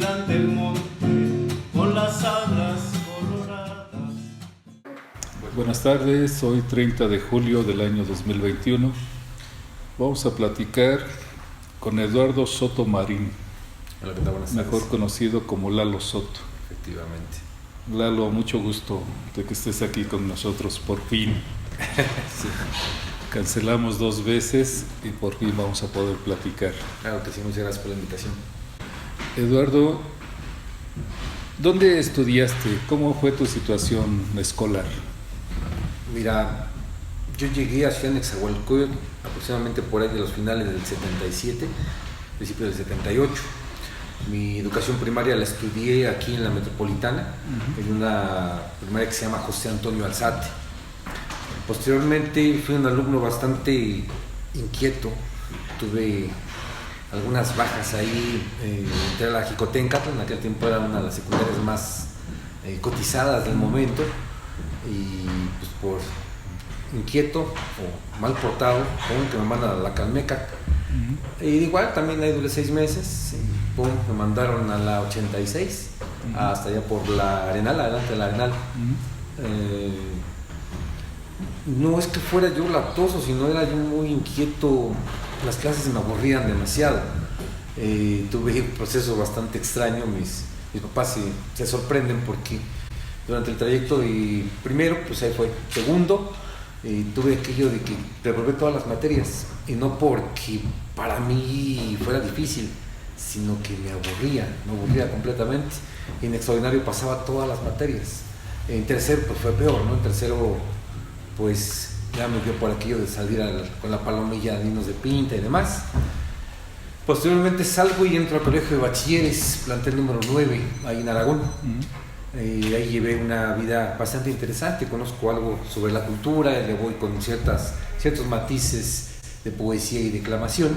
caminante el monte con las alas coloradas. Buenas tardes, hoy 30 de julio del año 2021. Vamos a platicar con Eduardo Soto Marín, Hola, ¿qué tal? Buenas tardes. mejor conocido como Lalo Soto. Efectivamente. Lalo, mucho gusto de que estés aquí con nosotros, por fin. Sí. Cancelamos 2 veces y por fin vamos a poder platicar. Claro que sí, muchas gracias por la invitación. Eduardo, ¿dónde estudiaste? ¿Cómo fue tu situación escolar? Mira, yo llegué a Ciudad Nezahualcóyotl aproximadamente por ahí de los finales del 77, principios del 78. Mi educación primaria la estudié aquí en la Metropolitana, en una primaria que se llama José Antonio Alzate. Posteriormente fui un alumno bastante inquieto, tuve algunas bajas ahí, entré a la Jicotencatl, en aquel tiempo era una de las secundarias más cotizadas del momento, y pues por inquieto o mal portado, como que me mandan a la Calmecac. Y igual también ahí duré 6 meses y pum, me mandaron a la 86, hasta allá por la Arenal, adelante de la Arenal. No es que fuera yo latoso, sino era yo muy inquieto, las clases me aburrían demasiado. Tuve un proceso bastante extraño, mis papás se sorprenden porque durante el trayecto de primero, pues ahí fue, segundo, tuve aquello de que reprobé todas las materias, y no porque para mí fuera difícil, sino que me aburría completamente, y en extraordinario pasaba todas las materias. En tercero pues fue peor, ¿no? En tercero pues ya me dio por aquello de salir con la palomilla de niños de pinta y demás. Posteriormente salgo y entro al colegio de bachilleres, plantel número 9, ahí en Aragón. Ahí llevé una vida bastante interesante, conozco algo sobre la cultura, le voy con ciertos matices de poesía y declamación,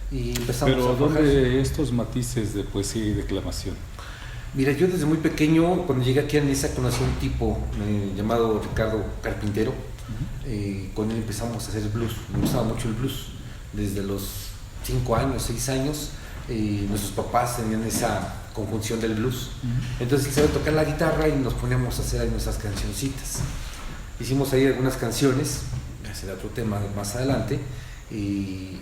y empezamos Pero a trabajar. ¿dónde estos matices de poesía y declamación? Mira, yo desde muy pequeño, cuando llegué aquí a Nesa, conocí a un tipo llamado Ricardo Carpintero. Con él empezamos a hacer blues, me gustaba mucho el blues. Desde los 5 años, 6 años, nuestros papás tenían esa conjunción del blues. Entonces él sabía tocar la guitarra y nos poníamos a hacer ahí nuestras cancioncitas. Hicimos ahí algunas canciones, será otro tema más adelante. Y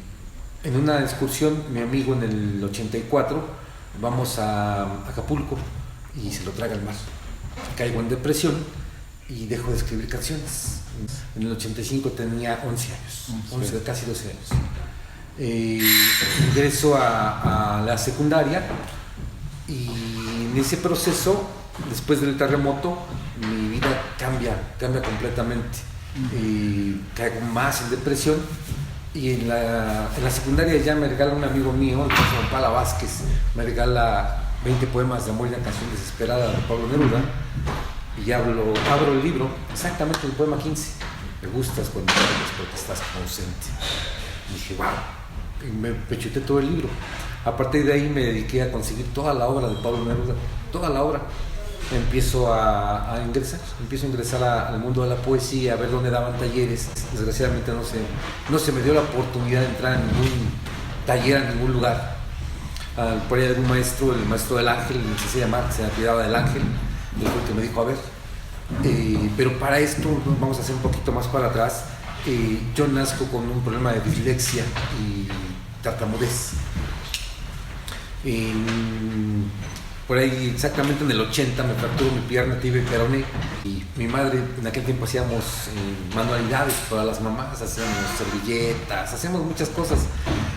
en una excursión, mi amigo en el 84, vamos a Acapulco y se lo traga el mar. Caigo en depresión y dejo de escribir canciones. En el 85 tenía 11 años, casi 12 años. Ingreso a la secundaria, y en ese proceso, después del terremoto, mi vida cambia completamente. Caigo más en depresión, y en la secundaria ya me regala un amigo mío, el profesor Pala Vázquez, me regala 20 poemas de amor y una canción desesperada de Pablo Neruda, y abro el libro, exactamente el poema 15, me gustas cuando hablas porque estás ausente. Y dije, wow, y me pechuté todo el libro. A partir de ahí me dediqué a conseguir toda la obra de Pablo Neruda, toda la obra. Empiezo a ingresar al mundo de la poesía, a ver dónde daban talleres. Desgraciadamente no se me dio la oportunidad de entrar en ningún taller, en ningún lugar. Por ahí algún maestro, el maestro del Ángel, que se llama, se cuidaba del Ángel, él fue el que me dijo, a ver, pero para esto vamos a hacer un poquito más para atrás. Yo nazco con un problema de dislexia y tartamudez. Por ahí exactamente en el 80 me fracturó mi pierna, tibia y peroné, y mi madre, en aquel tiempo hacíamos manualidades para las mamás, hacíamos servilletas, hacíamos muchas cosas.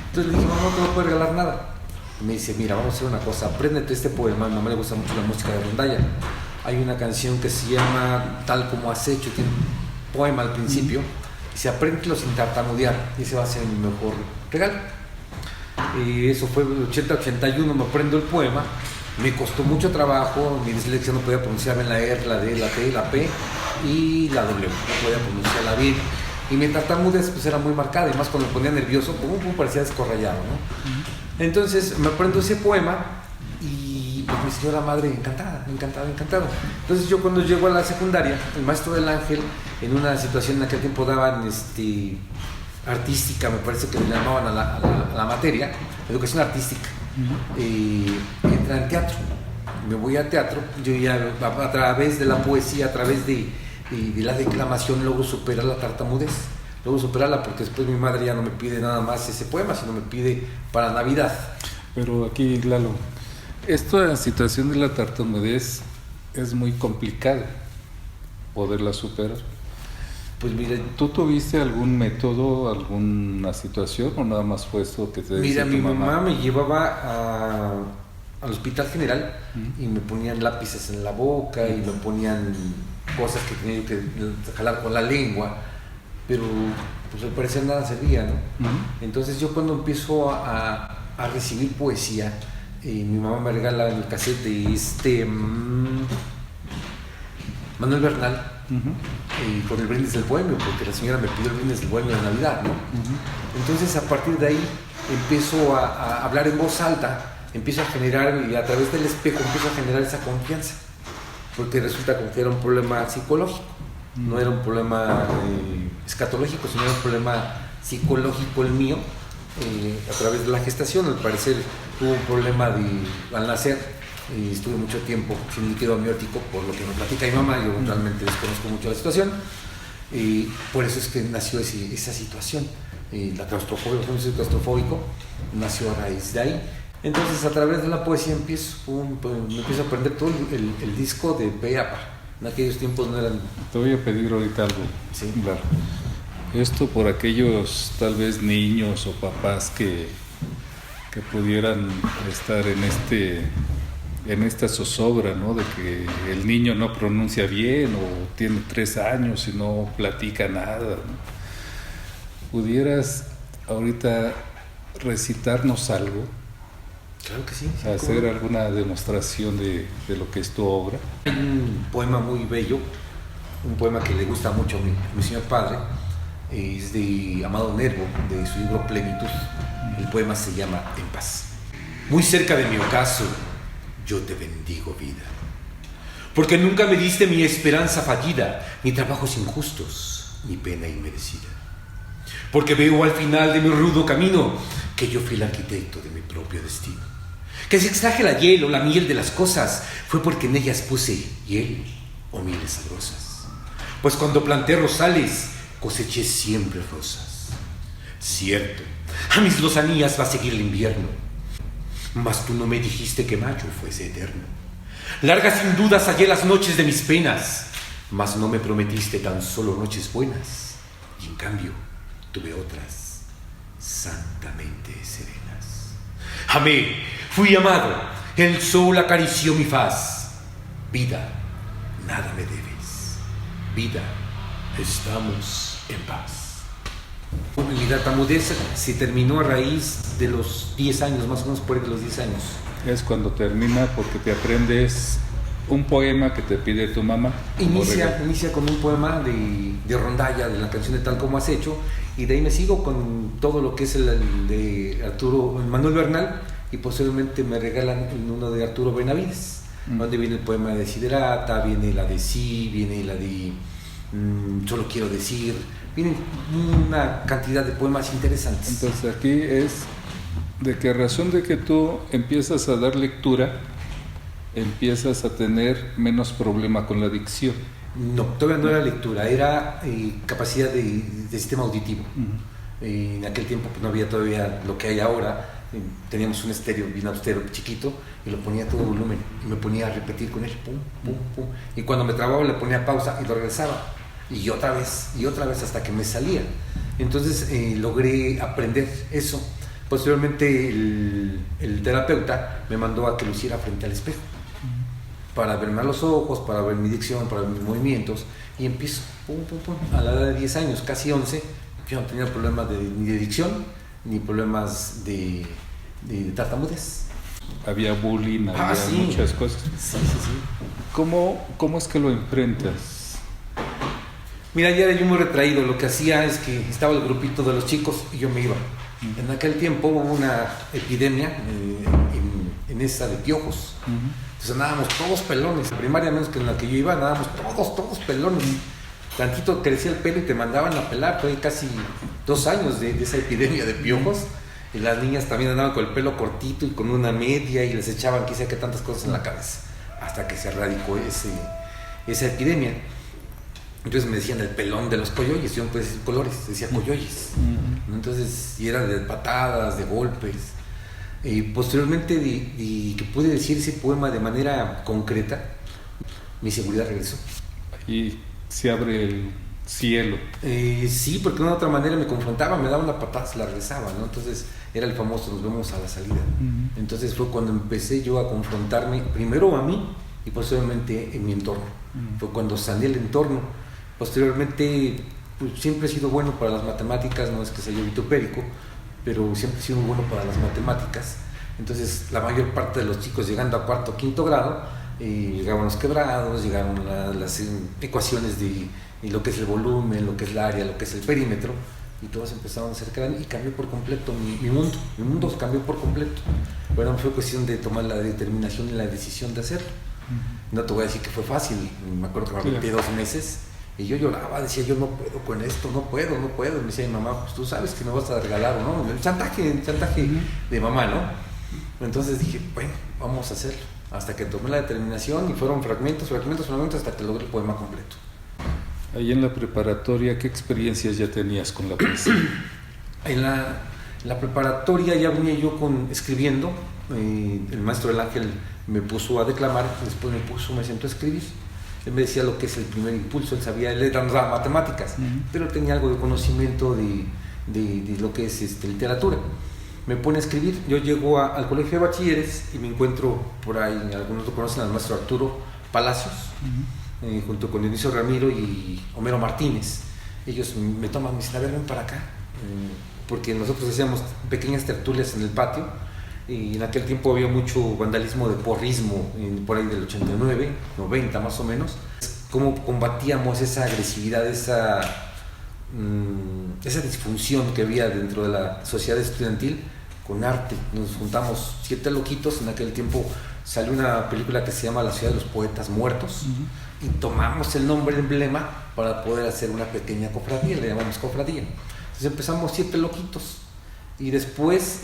Entonces le dije, mamá, no te voy a poder regalar nada. Y me dice, mira, vamos a hacer una cosa, apréndete este poema. A mi mamá le gusta mucho la música de rondalla. Hay una canción que se llama Tal como has hecho, tiene un poema al principio, y se apréndelo sin tartamudear, y ese va a ser mi mejor regalo. Y eso fue el 80-81, me aprendo el poema. Me costó mucho trabajo, mi dislexia no podía pronunciarme en la R, la D, la T, la P y la W, no podía pronunciarla bien. Y mi tartamudez pues era muy marcada, y más cuando me ponía nervioso, parecía descorrallado, ¿no? Entonces me aprendo ese poema, y pues, mi señora madre encantada. Entonces yo cuando llego a la secundaria, el maestro del Ángel, en una situación en aquel tiempo daban artística, me parece que le llamaban a la materia, educación artística. Y entrar en teatro. Me voy a teatro, yo ya a través de la poesía, a través de la declamación, logro superar la tartamudez. Logro superarla porque después mi madre ya no me pide nada más ese poema, sino me pide para Navidad. Pero aquí, Lalo, esta situación de la tartamudez es muy complicada poderla superar. Pues mira, ¿Tú tuviste algún método, alguna situación o nada más fue esto que te decía mira, tu mi mamá me llevaba al hospital general y me ponían lápices en la boca y me ponían cosas que tenía que jalar con la lengua, pero pues al parecer nada servía, ¿no? Entonces yo cuando empiezo a recibir poesía, mi mamá me regala el cassette de Manuel Bernal, con el brindis del bohemio, porque la señora me pidió el brindis del bohemio de Navidad, ¿no? Entonces a partir de ahí empiezo a hablar en voz alta, empiezo a generar, y a través del espejo empiezo a generar esa confianza, porque resulta como que era un problema psicológico, no era un problema escatológico, sino era un problema psicológico el mío, a través de la gestación. Al parecer tuve un problema al nacer, estuve mucho tiempo sin líquido amniótico, por lo que me platica mi mamá. Yo realmente desconozco mucho la situación, y por eso es que nació esa situación. La claustrofobia, el claustrofóbico nació a raíz de ahí. Entonces a través de la poesía me empiezo a aprender todo el disco de pe a pa. En aquellos tiempos no eran... Te voy a pedir ahorita algo. Sí. Claro. Esto por aquellos tal vez niños o papás que pudieran estar en esta zozobra, ¿no? De que el niño no pronuncia bien o tiene 3 años y no platica nada, ¿no? ¿Pudieras ahorita recitarnos algo? Claro que sí. Hacer alguna demostración de lo que es tu obra. Hay un poema muy bello, un poema que le gusta mucho a mi señor padre, es de Amado Nervo, de su libro Plenitud. El poema se llama En paz. Muy cerca de mi ocaso, yo te bendigo, vida, porque nunca me diste mi esperanza fallida, ni trabajos injustos, ni pena inmerecida. Porque veo al final de mi rudo camino que yo fui el arquitecto de mi propio destino. Que si extraje la hiel o la miel de las cosas, fue porque en ellas puse hiel o mieles sabrosas. Pues cuando planté rosales, coseché siempre rosas. Cierto, a mis lozanías va a seguir el invierno, mas tú no me dijiste que mayo fuese eterno. Largas sin dudas hallé las noches de mis penas, mas no me prometiste tan solo noches buenas. Y en cambio, tuve otras santamente serenas. Amé, fui amado, el sol acarició mi faz. Vida, nada me debes. Vida, estamos en paz. Mi tartamudez se terminó a raíz de los 10 años, más o menos por ahí de los 10 años. Es cuando termina porque te aprendes un poema que te pide tu mamá. Inicia con un poema de rondalla, de la canción de Tal Como Has Hecho, y de ahí me sigo con todo lo que es el de Manuel Bernal, y posteriormente me regalan uno de Arturo Benavides, donde viene el poema de Desiderata, viene la de Sí, viene la de Solo Quiero Decir, vienen una cantidad de poemas interesantes. Entonces aquí es de que a razón de que tú empiezas a dar lectura, empiezas a tener menos problema con la dicción. No, todavía no era lectura, era capacidad de sistema auditivo. En aquel tiempo pues, no había todavía lo que hay ahora. Teníamos un estéreo bien austero, chiquito, y lo ponía a todo volumen y me ponía a repetir con él, pum, pum, pum. Y cuando me trababa le ponía pausa y lo regresaba, y otra vez hasta que me salía. Entonces logré aprender eso. Posteriormente el terapeuta me mandó a que lo hiciera frente al espejo, para verme a los ojos, para ver mi dicción, para ver mis movimientos, y empiezo, pum, pum, pum. A la edad de 10 años, casi 11, yo no tenía problemas ni de dicción, ni problemas de tartamudez. Había bullying, había muchas cosas. Sí. ¿Cómo es que lo enfrentas? Mira, ya era yo muy retraído. Lo que hacía es que estaba el grupito de los chicos y yo me iba. En aquel tiempo hubo una epidemia en esa de piojos. Entonces andábamos todos pelones. Primaria menos que en la que yo iba, andábamos todos pelones. Tantito crecía el pelo y te mandaban a pelar. Fue casi 2 años de esa epidemia de piojos. Y las niñas también andaban con el pelo cortito y con una media y les echaban quizá que tantas cosas en la cabeza, hasta que se erradicó esa epidemia. Entonces me decían el pelón de los coyoyes, yo no podía decir colores, decía coyoyes. Entonces, y era de patadas, de golpes. Y posteriormente y que pude decir ese poema de manera concreta, mi seguridad regresó. Y se abre el cielo. Sí, porque de una otra manera me confrontaba, me daba una patada, se la regresaba, ¿no? Entonces era el famoso, nos vemos a la salida. Entonces fue cuando empecé yo a confrontarme, primero a mí y posteriormente en mi entorno. Fue cuando sané el entorno. Posteriormente, pues, siempre he sido bueno para las matemáticas, no es que sea yo vitupérico, pero siempre he sido muy bueno para las matemáticas. Entonces la mayor parte de los chicos llegando a cuarto o quinto grado, llegaban los quebrados, llegaron las ecuaciones de lo que es el volumen, lo que es el área, lo que es el perímetro, y todos empezaron a acercar y cambió por completo mi mundo cambió por completo. Pero no fue cuestión de tomar la determinación y la decisión de hacerlo. No te voy a decir que fue fácil, me acuerdo que me aventé 2 meses y yo lloraba, decía yo no puedo con esto, no puedo. Y me decía mi mamá, pues tú sabes que me vas a regalar o no, el chantaje de mamá, ¿no? Entonces dije, bueno, vamos a hacerlo, hasta que tomé la determinación y fueron fragmentos hasta que logré el poema completo. Ahí en la preparatoria, ¿qué experiencias ya tenías con la poesía? En la preparatoria ya venía yo escribiendo, el maestro del Ángel me puso a declamar, después me sentó a escribir. Él me decía lo que es el primer impulso, él sabía, él nos daba matemáticas, pero tenía algo de conocimiento de lo que es literatura. Me pone a escribir, yo llego al colegio de bachilleres y me encuentro por ahí, algunos lo conocen, al maestro Arturo Palacios, junto con Dionisio Ramiro y Homero Martínez. Ellos me toman, me dicen, a ver, ven para acá, porque nosotros hacíamos pequeñas tertulias en el patio, y en aquel tiempo había mucho vandalismo de porrismo, por ahí del 89, 90 más o menos. Cómo combatíamos esa agresividad, esa disfunción que había dentro de la sociedad estudiantil con arte. Nos juntamos 7 loquitos, en aquel tiempo salió una película que se llama La ciudad de los poetas muertos, y tomamos el nombre, el emblema, para poder hacer una pequeña cofradía, le llamamos cofradía. Entonces empezamos 7 loquitos, y después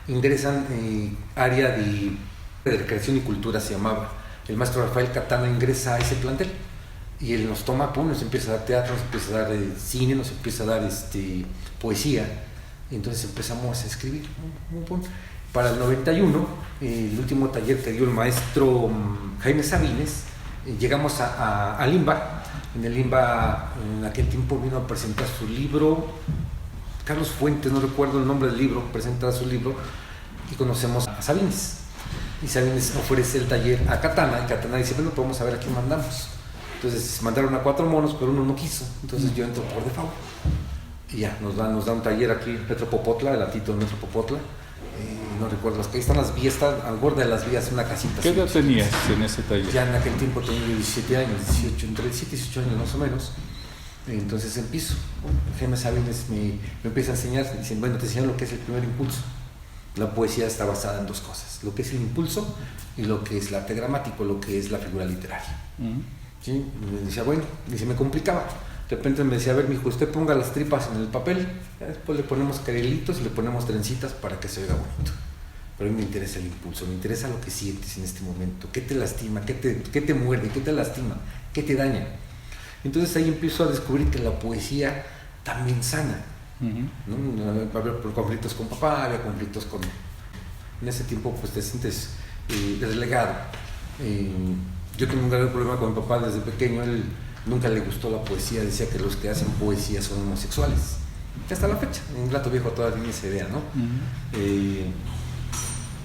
ingresan área de recreación y cultura, se llamaba. El maestro Rafael Catana ingresa a ese plantel y él nos toma, nos empieza a dar teatro, nos empieza a dar cine, nos empieza a dar poesía, y entonces empezamos a escribir. Para el 91, el último taller que dio el maestro Jaime Sabines, llegamos a Limba. En el Limba, en aquel tiempo, vino a presentar su libro Carlos Fuentes, no recuerdo el nombre del libro, presenta su libro, y conocemos a Sabines. Y Sabines ofrece el taller a Catana, y Catana dice, bueno, pues vamos a ver a quién mandamos. Entonces mandaron a 4 monos, pero uno no quiso, entonces yo entro por default. Y ya, nos da un taller aquí en Metro Popotla, delantito de Metro Popotla, no recuerdo, ahí están las vías, está al borde de las vías una casita. ¿Qué edad tenías en ese taller? Ya en aquel tiempo tenía 17 años, 18, entre 17 y 18 años más o menos. Entonces empiezo, Jaime Sabines me empieza a enseñar, dicen, bueno, te enseñan lo que es el primer impulso. La poesía está basada en 2 cosas, lo que es el impulso y lo que es el arte gramático, lo que es la figura literaria. ¿Sí? Me decía, bueno, me complicaba. De repente me decía, a ver, mijo, usted ponga las tripas en el papel, después le ponemos carelitos y le ponemos trencitas para que se vea bonito. Pero a mí me interesa el impulso, me interesa lo que sientes en este momento, qué te lastima, qué te muerde, qué te lastima, qué te daña. Entonces ahí empiezo a descubrir que la poesía también sana. ¿No? Había conflictos con papá, había conflictos con... En ese tiempo pues te sientes relegado. Yo tengo un grave problema con mi papá desde pequeño, él nunca le gustó la poesía, decía que los que hacen poesía son homosexuales. Y hasta la fecha, en Gato Viejo todavía tiene esa idea, ¿no?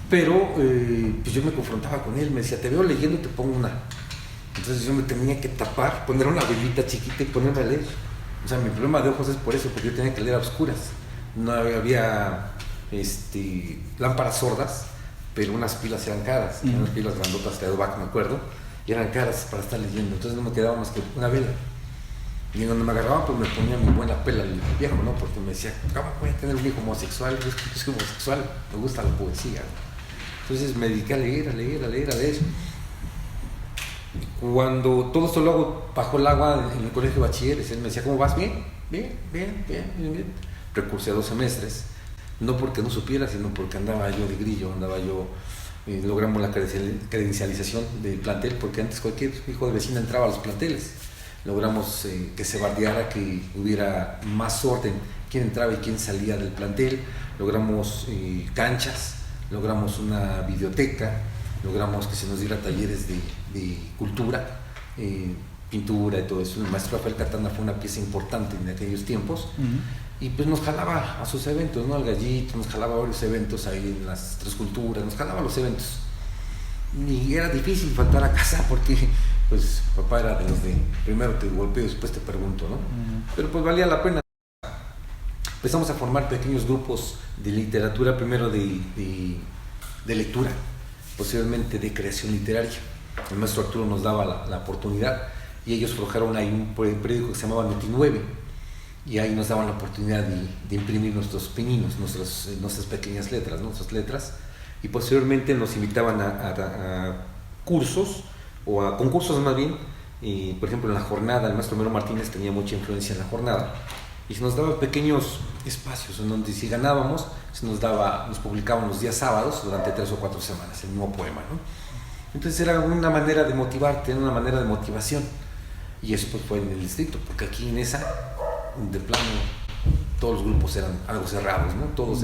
Pero pues yo me confrontaba con él, me decía, te veo leyendo y te pongo una. Entonces yo me tenía que tapar, poner una velita chiquita y ponerme a leer. O sea, mi problema de ojos es por eso, porque yo tenía que leer a oscuras. No había lámparas sordas, pero unas pilas eran caras, unas pilas grandotas de Adobac, me acuerdo, y eran caras para estar leyendo. Entonces no me quedaba más que una vela. Y donde me agarraban, pues me ponía mi buena pela el viejo, ¿no? Porque me decía, ¿cómo voy a tener un hijo homosexual? Yo soy homosexual, me gusta la poesía. Entonces me dediqué a leer. Cuando todo esto lo hago bajo el agua en el colegio de bachilleres, él me decía, ¿cómo vas? Bien. Recursé a 2 semestres. no porque no supiera, sino porque andaba yo de grillo, logramos la credencialización del plantel, porque antes cualquier hijo de vecina entraba a los planteles. Logramos que se bardeara, que hubiera más orden, quién entraba y quién salía del plantel. Logramos canchas, logramos una videoteca, logramos que se nos diera talleres de cultura, pintura y todo eso. El maestro Rafael Catana fue una pieza importante en aquellos tiempos. Y pues nos jalaba a sus eventos, ¿no? Al Gallito, nos jalaba a varios eventos ahí en las Tres Culturas, nos jalaba a los eventos. Y era difícil faltar a casa porque pues papá era de los de primero te golpeo, después te pregunto, ¿no? Pero pues valía la pena. Empezamos a formar pequeños grupos de literatura, primero de lectura, posteriormente de creación literaria. El maestro Arturo nos daba la oportunidad y ellos forjaron ahí un periódico que se llamaba 29 y ahí nos daban la oportunidad de imprimir nuestros pininos, nuestras pequeñas letras, ¿no? Nuestras letras, y posteriormente nos invitaban a cursos o a concursos más bien. Por ejemplo, en la jornada, el maestro Mero Martínez tenía mucha influencia en la jornada y se nos daba pequeños espacios en donde si ganábamos nos publicaban los días sábados durante 3 o 4 semanas el mismo poema, ¿no? Entonces era una manera de motivarte, una manera de motivación, y eso pues fue en el distrito, porque aquí en esa, de plano, todos los grupos eran algo cerrados, ¿no? Todos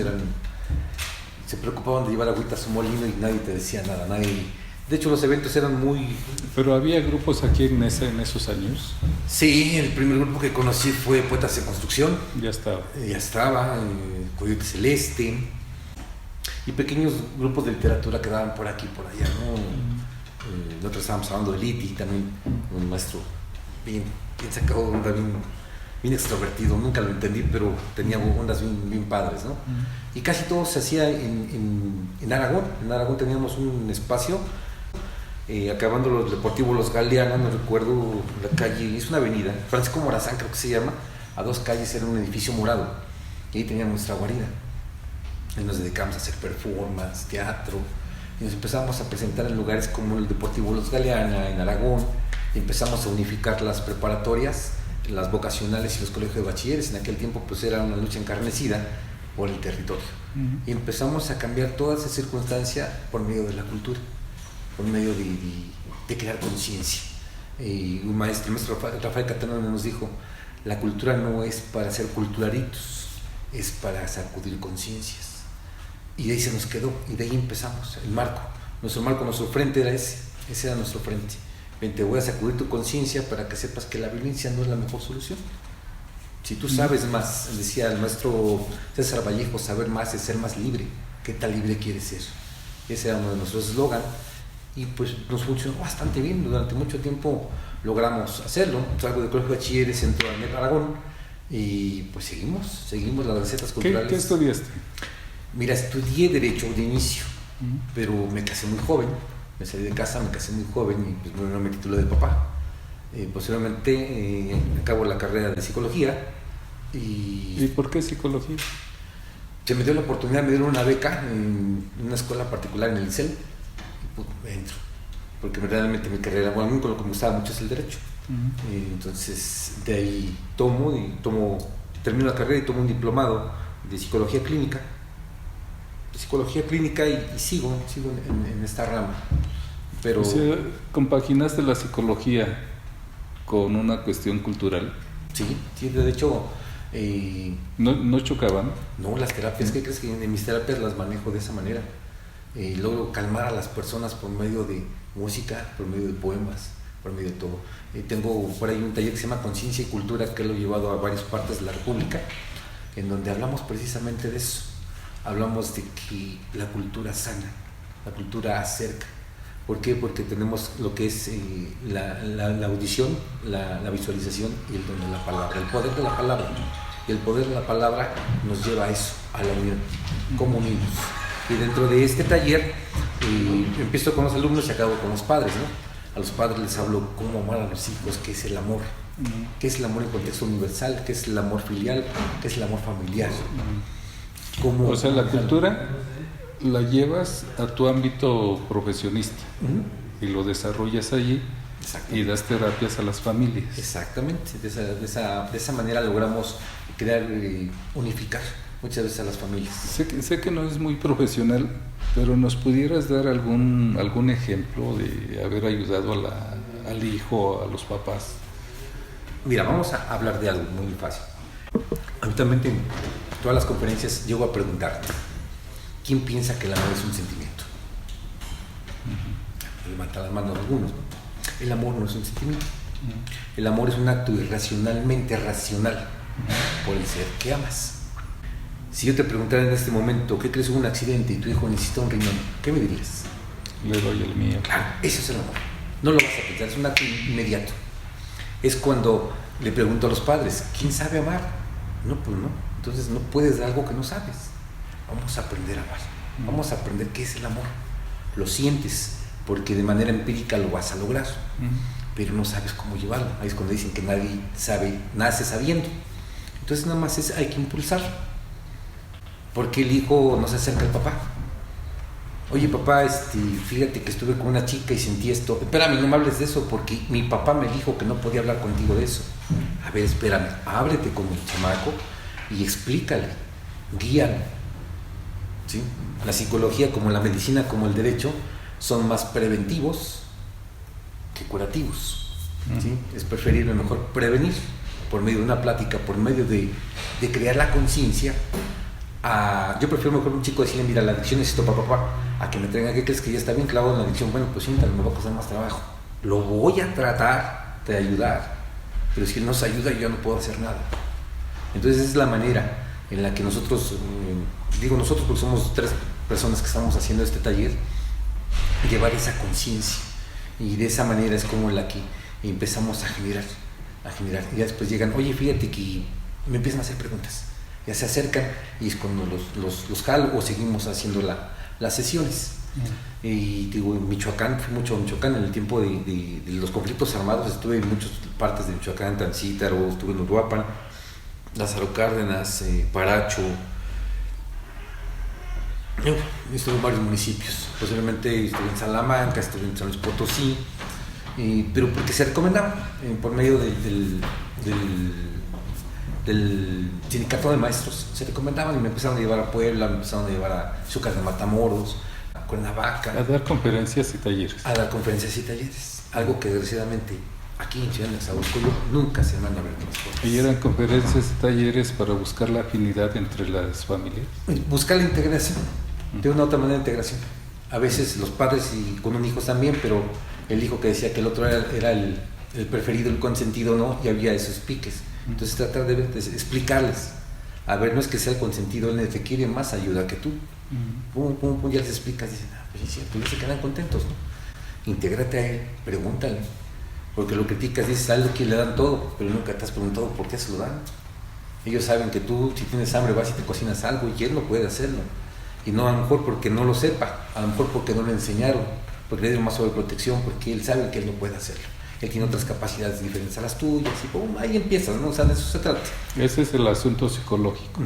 se preocupaban de llevar agüita a su molino y nadie te decía nada, de hecho los eventos eran muy... ¿Pero había grupos aquí en esos años? Sí, el primer grupo que conocí fue Poetas en Construcción. Ya estaba. Coyote Celeste, y pequeños grupos de literatura que daban por aquí y por allá, ¿no? Nosotros estábamos hablando de Liti, también un maestro bien sacado, onda bien extrovertido, nunca lo entendí, pero tenía ondas bien padres, ¿no? Y casi todo se hacía en Aragón. En Aragón teníamos un espacio, acabando los deportivos Los Galeana, no recuerdo la calle, es una avenida, Francisco Morazán creo que se llama, a 2 calles era un edificio morado, y ahí teníamos nuestra guarida. Y nos dedicamos a hacer performance, teatro, y nos empezamos a presentar en lugares como el Deportivo Los Galeana, en Aragón, y empezamos a unificar las preparatorias, las vocacionales y los colegios de bachilleres. En aquel tiempo pues era una lucha encarnecida por el territorio. Y empezamos a cambiar toda esa circunstancia por medio de la cultura, por medio de crear conciencia. El maestro Rafael Catana nos dijo, la cultura no es para hacer culturaritos, es para sacudir conciencias. Y de ahí se nos quedó, y de ahí empezamos, el marco. Nuestro frente era ese era nuestro frente. Ven, te voy a sacudir tu conciencia para que sepas que la violencia no es la mejor solución. Si tú sabes más, decía el maestro César Vallejo, saber más es ser más libre. ¿Qué tan libre quieres ser? Ese era uno de nuestros eslogan, y pues nos funcionó bastante bien. Durante mucho tiempo logramos hacerlo. Salgo del colegio de bachilleres, entro a Aragón, y pues seguimos las recetas culturales. ¿Qué estudiaste? Mira, estudié Derecho de inicio, pero me casé muy joven. Me salí de casa, me casé muy joven y pues no me titulé de papá. Posteriormente acabo la carrera de psicología. ¿Y por qué psicología? Se me dio la oportunidad, me dieron una beca en una escuela particular en el ICEL, y pues entro, porque realmente mi carrera, bueno, a mí lo que me gustaba mucho es el derecho. Entonces de ahí termino la carrera y tomo un diplomado de psicología clínica. Y sigo en esta rama. Pero, o sea, compaginaste la psicología con una cuestión cultural. Sí, de hecho... ¿No chocaban? No, las terapias, ¿qué crees? Que en mis terapias las manejo de esa manera. Logro calmar a las personas por medio de música, por medio de poemas, por medio de todo. Tengo por ahí un taller que se llama Conciencia y Cultura, que lo he llevado a varias partes de la República, en donde hablamos precisamente de eso. Hablamos de que la cultura sana, la cultura acerca. ¿Por qué? Porque tenemos lo que es la audición, la visualización y el don de la palabra, el poder de la palabra. Y el poder de la palabra nos lleva a eso, a la unión, como unidos. Y dentro de este taller empiezo con los alumnos y acabo con los padres, ¿no? A los padres les hablo cómo amar a los hijos, qué es el amor, qué es el amor en contexto universal, qué es el amor filial, qué es el amor familiar. O sea, la cultura la llevas a tu ámbito profesionista y lo desarrollas allí y das terapias a las familias. Exactamente, de esa manera logramos crear, unificar muchas veces a las familias. Sé que no es muy profesional, pero ¿nos pudieras dar algún ejemplo de haber ayudado al hijo, a los papás? Mira, vamos a hablar de algo muy fácil. Habitualmente en todas las conferencias llego a preguntarte, ¿quién piensa que el amor es un sentimiento? Levanta las manos algunos, ¿no? El amor no es un sentimiento. El amor es un acto irracionalmente racional por el ser que amas. Si yo te preguntara en este momento, ¿qué crees en un accidente y tu hijo necesita un riñón? ¿Qué me dirías? Le doy el mío. Claro, eso es el amor. No lo vas a pensar, es un acto inmediato. Es cuando le pregunto a los padres, ¿quién sabe amar? No, pues no. Entonces no puedes dar algo que no sabes. Vamos a aprender a amar. Vamos a aprender qué es el amor. Lo sientes, porque de manera empírica lo vas a lograr, pero no sabes cómo llevarlo. Ahí es cuando dicen que nadie sabe, nace sabiendo. Entonces nada más hay que impulsarlo. Porque el hijo no se acerca al papá. Oye papá, fíjate que estuve con una chica y sentí esto. Espérame, no me hables de eso porque mi papá me dijo que no podía hablar contigo de eso. A ver, espérame, ábrete con el chamaco y explícale, guíalo. ¿Sí? La psicología, como la medicina, como el derecho, son más preventivos que curativos. ¿Sí? Es preferible mejor prevenir por medio de una plática, por medio de crear la conciencia. Yo prefiero mejor un chico decirle, mira, la adicción necesito papá, a que me traiga, ¿qué crees que ya está bien clavado en la adicción? Bueno, pues siéntalo, me va a costar más trabajo. Lo voy a tratar de ayudar, pero si él no se ayuda, yo no puedo hacer nada. Entonces es la manera en la que nosotros, digo nosotros porque somos 3 personas que estamos haciendo este taller, llevar esa conciencia, y de esa manera es como la que empezamos a generar, y ya después llegan, oye, fíjate que me empiezan a hacer preguntas, ya se acercan y es cuando los jalo o seguimos haciendo las sesiones. Y digo, en Michoacán, fui mucho a Michoacán en el tiempo de los conflictos armados, estuve en muchas partes de Michoacán, Tancítaro, estuve en Uruapan, Lázaro Cárdenas, Paracho, estuve en varios municipios, posiblemente estuve en Salamanca, estuve en San Luis Potosí, pero porque se recomendaba por medio del sindicato de maestros, se recomendaban y me empezaron a llevar a Puebla, me empezaron a llevar a Zúcar de Matamoros, a Cuernavaca. A dar conferencias y talleres. A dar conferencias y talleres, algo que desgraciadamente aquí en Ciudad de Nezahualcóyotl nunca se van a ver las cosas. ¿Y eran conferencias y talleres para buscar la afinidad entre las familias? Buscar la integración, de una u otra manera de integración. A veces los padres y con un hijo también, pero el hijo que decía que el otro era el preferido, el consentido, no, y había esos piques. Entonces tratar de explicarles, a ver, no es que sea el consentido, él requiere más ayuda que tú. Ya les explicas, dicen, pues es cierto, y se quedan contentos, ¿no? Intégrate a él, pregúntale, porque lo criticas, dices algo que le dan todo, pero nunca te has preguntado por qué se lo dan. Ellos saben que tú, si tienes hambre, vas y te cocinas algo y él no puede hacerlo, y no a lo mejor porque no lo sepa, a lo mejor porque no le enseñaron, porque le dieron más sobreprotección, porque él sabe que él no puede hacerlo. Él tiene otras capacidades diferentes a las tuyas y pum, ahí empiezas, ¿no? O sea, de eso se trata. Ese es el asunto psicológico.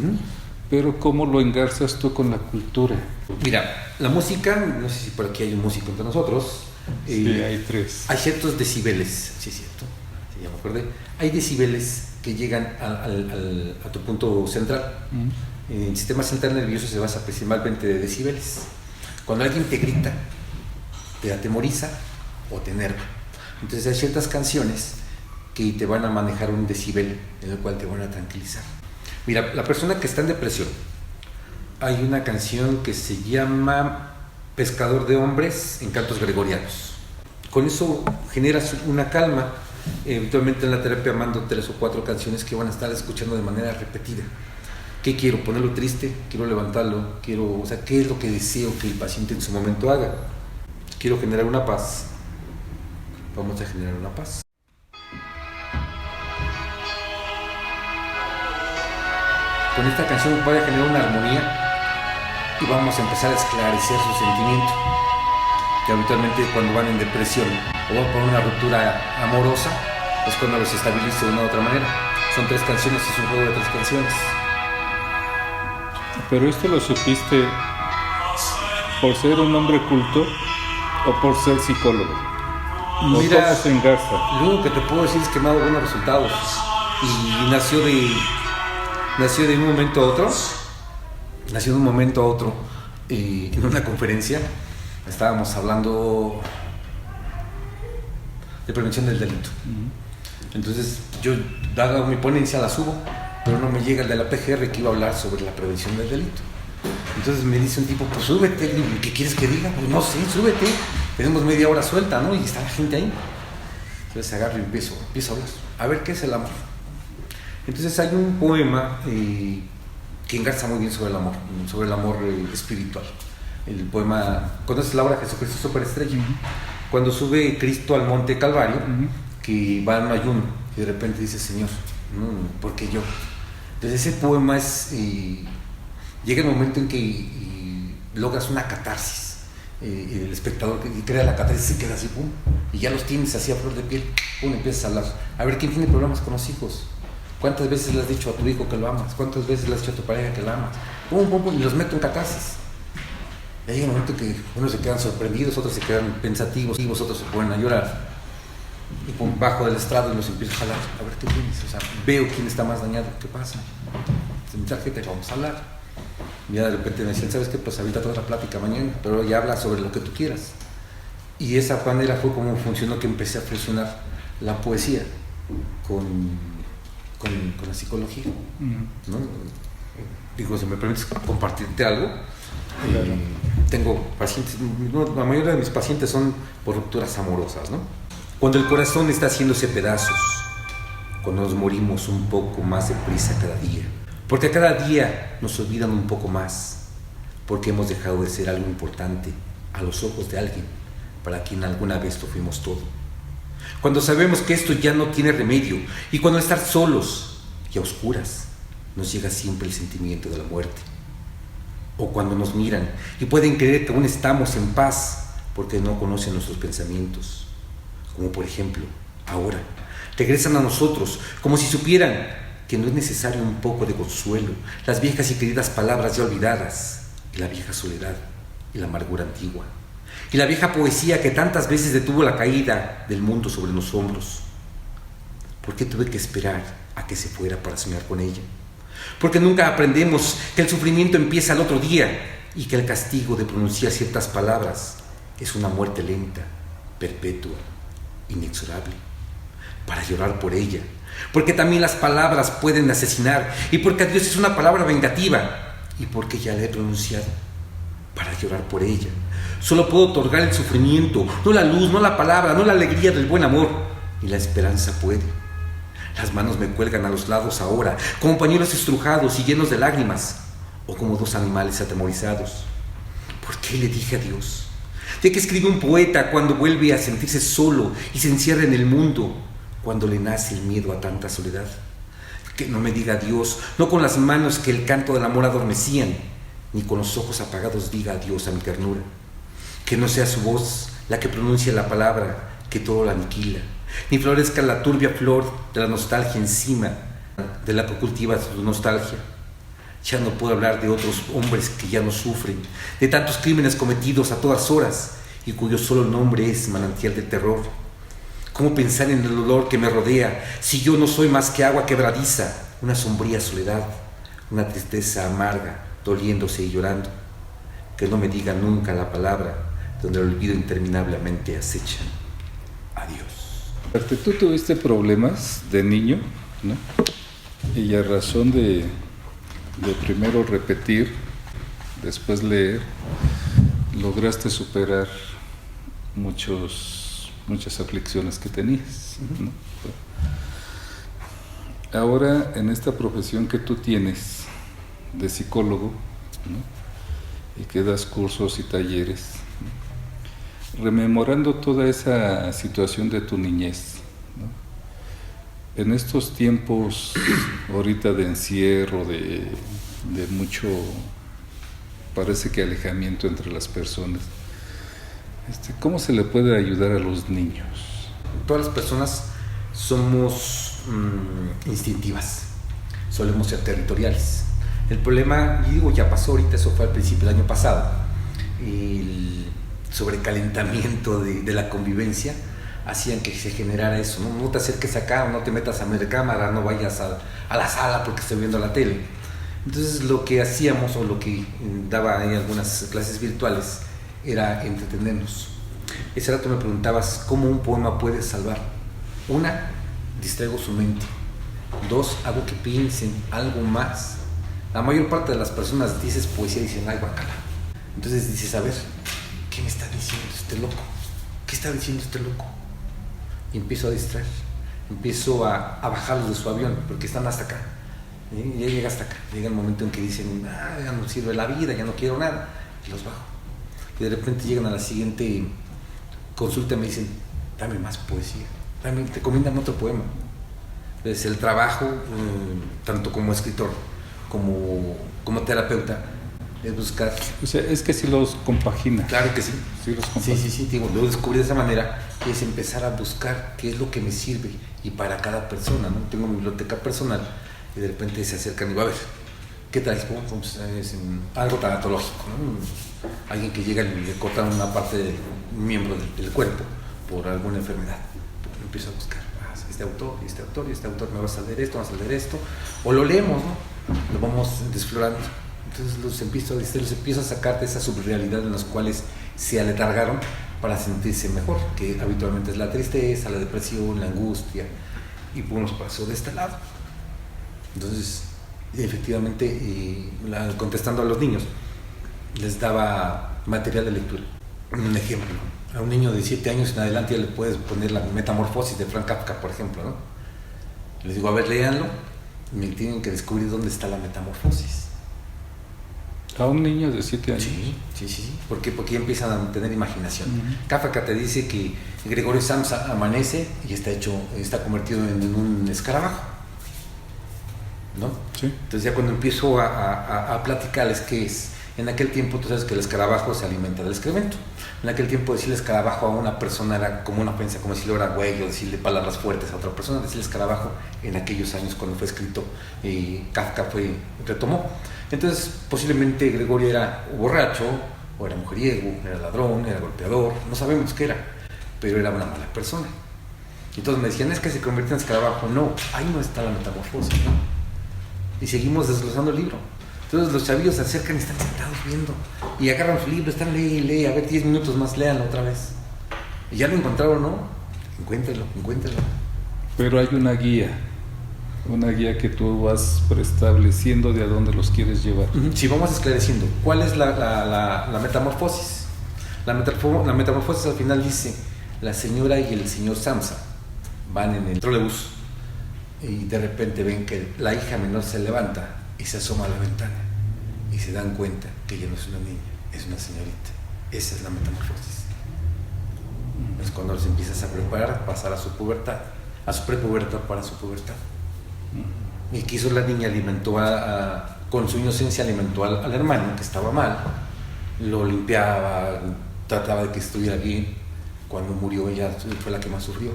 Pero ¿cómo lo engarzas tú con la cultura? Mira, la música, no sé si por aquí hay un músico entre nosotros. Sí, hay 3. Hay ciertos decibeles, sí es cierto, sí, ya me acordé. Hay decibeles que llegan a tu punto central. El sistema central nervioso se basa principalmente de decibeles. Cuando alguien te grita, te atemoriza o te enerva. Entonces hay ciertas canciones que te van a manejar un decibel en el cual te van a tranquilizar. Mira, la persona que está en depresión, hay una canción que se llama Pescador de Hombres en cantos gregorianos. Con eso generas una calma. Eventualmente en la terapia mando 3 o 4 canciones que van a estar escuchando de manera repetida. ¿Qué quiero? ¿Ponerlo triste? ¿Quiero levantarlo? O sea, ¿qué es lo que deseo que el paciente en su momento haga? Quiero generar una paz. Vamos a generar una paz. Con esta canción voy a generar una armonía y vamos a empezar a esclarecer su sentimiento. Que habitualmente cuando van en depresión o van por una ruptura amorosa es cuando los estabiliza de una u otra manera. Son 3 canciones, es un juego de 3 canciones. ¿Pero esto lo supiste por ser un hombre culto o por ser psicólogo? Mira, ¿Cómo se engarza? lo único que te puedo decir es que me ha dado buenos resultados y nació de un momento a otro nació de un momento a otro en una conferencia. Estábamos hablando de prevención del delito. Entonces yo, dado mi ponencia, la subo, pero no me llega el de la PGR que iba a hablar sobre la prevención del delito. Entonces me dice un tipo, pues súbete. Digo, ¿qué quieres que diga? Pues no sé, súbete. Tenemos media hora suelta, ¿no? Y está la gente ahí. Entonces agarro y empiezo a hablar. A ver, ¿qué es el amor? Entonces hay un poema que engarza muy bien sobre el amor espiritual. El poema, ¿conoces la obra Jesucristo Superestrella? Cuando sube Cristo al monte Calvario, que va en un ayuno, y de repente dice, Señor, ¿por qué yo? Entonces ese poema es, llega el momento en que logras una catarsis. El espectador que crea la catarsis se queda así, pum, y ya los tienes así a flor de piel, pum, empiezas a hablar. A ver, ¿quién tiene problemas con los hijos? ¿Cuántas veces le has dicho a tu hijo que lo amas? ¿Cuántas veces le has dicho a tu pareja que la amas? Pum, pum, pum, y los meto en catarsis. Y hay un momento que unos se quedan sorprendidos, otros se quedan pensativos, y otros se ponen a llorar. Y pum, bajo del estrado y los empiezo a jalar. A ver, ¿qué tienes? O sea, veo quién está más dañado. ¿Qué pasa? Se me tarjeta y vamos a hablar. Y ya de repente me decían, ¿sabes qué? Pues ahorita toda la plática mañana, pero ya habla sobre lo que tú quieras. Y de esa manera fue como funcionó, que empecé a fusionar la poesía con la psicología, ¿no? Digo, si me permites compartirte algo, tengo pacientes, la mayoría de mis pacientes son por rupturas amorosas, ¿no? Cuando el corazón está haciéndose pedazos, cuando nos morimos un poco más deprisa cada día, porque cada día nos olvidan un poco más, porque hemos dejado de ser algo importante a los ojos de alguien para quien alguna vez lo fuimos todo. Cuando sabemos que esto ya no tiene remedio, y cuando estar solos y a oscuras nos llega siempre el sentimiento de la muerte, o cuando nos miran y pueden creer que aún estamos en paz porque no conocen nuestros pensamientos, como por ejemplo ahora regresan a nosotros como si supieran que no es necesario un poco de consuelo, las viejas y queridas palabras ya olvidadas, y la vieja soledad y la amargura antigua, y la vieja poesía que tantas veces detuvo la caída del mundo sobre los hombros. ¿Por qué tuve que esperar a que se fuera para soñar con ella? Porque nunca aprendemos que el sufrimiento empieza al otro día y que el castigo de pronunciar ciertas palabras es una muerte lenta, perpetua, inexorable. Para llorar por ella, porque también las palabras pueden asesinar, y porque adiós es una palabra vengativa, y porque ya la he pronunciado. Para llorar por ella solo puedo otorgar el sufrimiento, no la luz, no la palabra, no la alegría del buen amor, ni la esperanza puede. Las manos me cuelgan a los lados ahora, como pañuelos estrujados y llenos de lágrimas, o como dos animales atemorizados. ¿Por qué le dije adiós? ¿De qué escribe un poeta cuando vuelve a sentirse solo y se encierra en el mundo, cuando le nace el miedo a tanta soledad? Que no me diga adiós, no con las manos que el canto del amor adormecían, ni con los ojos apagados diga adiós a mi ternura. Que no sea su voz la que pronuncie la palabra que todo la aniquila, ni florezca la turbia flor de la nostalgia encima de la que cultiva su nostalgia. Ya no puedo hablar de otros hombres que ya no sufren, de tantos crímenes cometidos a todas horas y cuyo solo nombre es manantial de terror. ¿Cómo pensar en el olor que me rodea si yo no soy más que agua quebradiza, una sombría soledad, una tristeza amarga, doliéndose y llorando? Que no me diga nunca la palabra donde el olvido interminablemente acecha. Adiós. Tú tuviste problemas de niño, ¿no? Y a razón de primero repetir, después leer, lograste superar muchas aflicciones que tenías, ¿no? Ahora, en esta profesión que tú tienes de psicólogo, ¿no? Y que das cursos y talleres, ¿no? Rememorando toda esa situación de tu niñez, ¿no? En estos tiempos ahorita de encierro, de mucho, parece que alejamiento entre las personas, ¿cómo se le puede ayudar a los niños? Todas las personas somos instintivas, solemos ser territoriales. El problema, y digo, ya pasó ahorita, eso fue al principio del año pasado, el sobrecalentamiento de la convivencia hacían que se generara eso, ¿no? No te acerques acá, no te metas a mi cámara, no vayas a la sala porque estoy viendo la tele. Entonces lo que hacíamos, o lo que daba en algunas clases virtuales, era entretenernos. Ese rato me preguntabas cómo un poema puede salvar. Una, distraigo su mente. Dos, hago que piensen algo más. La mayor parte de las personas dices poesía y dicen, ay, guacala. Entonces dices, a ver, ¿qué me está diciendo este loco? ¿Qué está diciendo este loco? Y empiezo a distraer. Empiezo a bajarlos de su avión, porque están hasta acá. Y ya llega hasta acá. Llega el momento en que dicen, ya no sirve la vida, ya no quiero nada. Y los bajo. Y de repente llegan a la siguiente consulta y me dicen, dame más poesía. Te recomiendan otro poema. Entonces el trabajo, tanto como escritor como terapeuta, es buscar. O sea, es que si los compagina. Claro que sí. Sí, los compagina. Sí, digo, lo descubrí de esa manera, es empezar a buscar qué es lo que me sirve y para cada persona, ¿no? Tengo mi biblioteca personal y de repente se acercan y va a ver, ¿qué traes? Pues, es algo tanatológico, ¿no? Alguien que llega y le cortan una parte del miembro del cuerpo por alguna enfermedad. Empiezo a buscar, este autor, y este autor, y este autor, me va a salir esto, o lo leemos, ¿no? Lo vamos desflorando. Entonces los empiezo a sacar de esa subrealidad en las cuales se aletargaron para sentirse mejor, que habitualmente es la tristeza, la depresión, la angustia, y pues nos pasó de este lado. Entonces, efectivamente, contestando a los niños, les daba material de lectura. Un ejemplo, a un niño de 7 años en adelante ya le puedes poner la Metamorfosis de Frank Kafka, por ejemplo, ¿no? Les digo, a ver, léanlo, y me tienen que descubrir dónde está la metamorfosis. A un niño de 7 años. Sí. ¿Por qué? Porque ya empiezan a tener imaginación. Kafka te dice que Gregorio Samsa amanece y está convertido en un escarabajo, ¿no? Sí. Entonces ya cuando empiezo a platicarles qué es, en aquel tiempo tú sabes que el escarabajo se alimenta del excremento. En aquel tiempo decirle escarabajo a una persona era como una ofensa, como decirle era güey, o decirle palabras fuertes a otra persona. Decirle escarabajo en aquellos años cuando fue escrito, Kafka retomó. Entonces posiblemente Gregorio era borracho, o era mujeriego, era ladrón, era golpeador, no sabemos qué era, pero era una mala persona. Entonces me decían, es que se convirtió en escarabajo. No, ahí no está la metamorfosis, ¿no? Y seguimos desglosando el libro. Entonces los chavillos se acercan y están sentados viendo, y agarran su libro, están lee, a ver 10 minutos más, léanlo otra vez. Y ya lo encontraron, ¿no? Encuéntralo. Pero hay una guía que tú vas preestableciendo de a dónde los quieres llevar. Sí, vamos esclareciendo. ¿Cuál es la metamorfosis? La metamorfosis al final dice, la señora y el señor Samsa van en el trolebús y de repente ven que la hija menor se levanta y se asoma a la ventana y se dan cuenta que ya no es una niña, es una señorita. Esa es la metamorfosis. Es cuando los empiezas a preparar, pasar a su pubertad, a su prepubertad para su pubertad. Y que hizo la niña, alimentó con su inocencia, alimentó al hermano que estaba mal, lo limpiaba, trataba de que estuviera bien. Cuando murió ella fue la que más sufrió,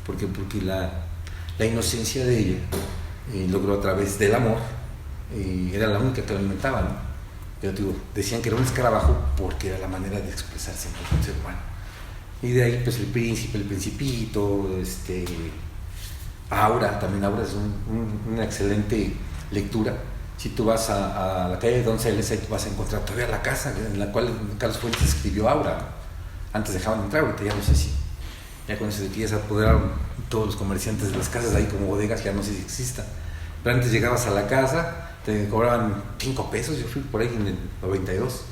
porque la inocencia de ella logró a través del amor, era la única que lo alimentaba, ¿no? Pero decían que era un escarabajo porque era la manera de expresarse en el ser humano. Y de ahí pues el príncipe, el principito, Aura es una excelente lectura. Si tú vas a la calle de Donceles, ahí vas a encontrar todavía la casa en la cual Carlos Fuentes escribió Aura. Antes dejaban entrar, ahorita ya no sé si. Ya cuando ya se apoderaron todos los comerciantes de las casas ahí como bodegas, ya no sé si exista. Pero antes llegabas a la casa, te cobraban 5 pesos, yo fui por ahí en el 92.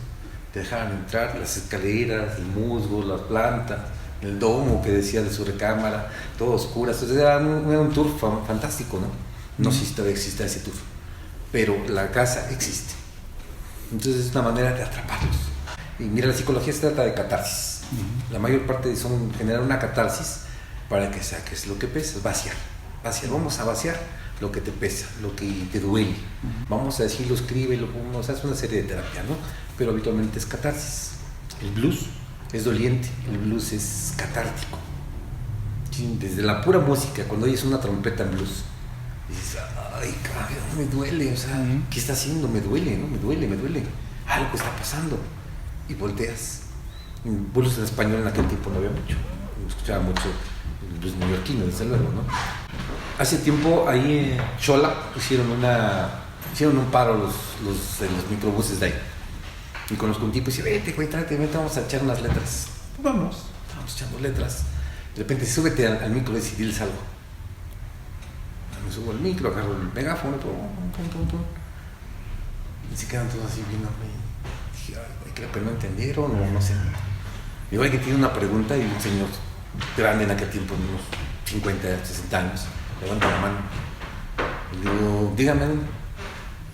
Te dejaban entrar, las escaleras, el musgo, las plantas, el domo que decía de su recámara, todo oscuro. Entonces era un tour fantástico, ¿no? No sé si todavía existe ese tour, pero la casa existe. Entonces es una manera de atraparlos. Y mira, la psicología se trata de catarsis. La mayor parte son generar una catarsis para que saques lo que pesa, vaciar. Vamos a vaciar lo que te pesa, lo que te duele. Vamos a decirlo, escríbelo, es una serie de terapia, ¿no? Pero habitualmente es catarsis. El blues es doliente, el blues es catártico. Sí, desde la pura música, cuando oyes una trompeta en blues, dices, ay, cabrón, me duele, o sea, ¿qué está haciendo? Me duele, ¿no? Me duele. Algo está pasando. Y volteas. Blues en español en aquel tiempo no había mucho. Escuchaba mucho el blues neoyorquino, desde luego, ¿no? Hace tiempo ahí en Xola hicieron hicieron un paro los microbuses de ahí. Y conozco un tipo y dice, vete, güey, tráete, vete, vamos a echar unas letras. Pues vamos echando letras. De repente, súbete al micro y diles algo. Me subo al micro, agarro el megáfono, pum. Y se quedan todos así viéndome. Dije, ay, güey, creo que no entendieron o no sé. Y güey, que tiene una pregunta y un señor grande en aquel tiempo, unos 50, 60 años, levanta la mano. Y digo, dígame.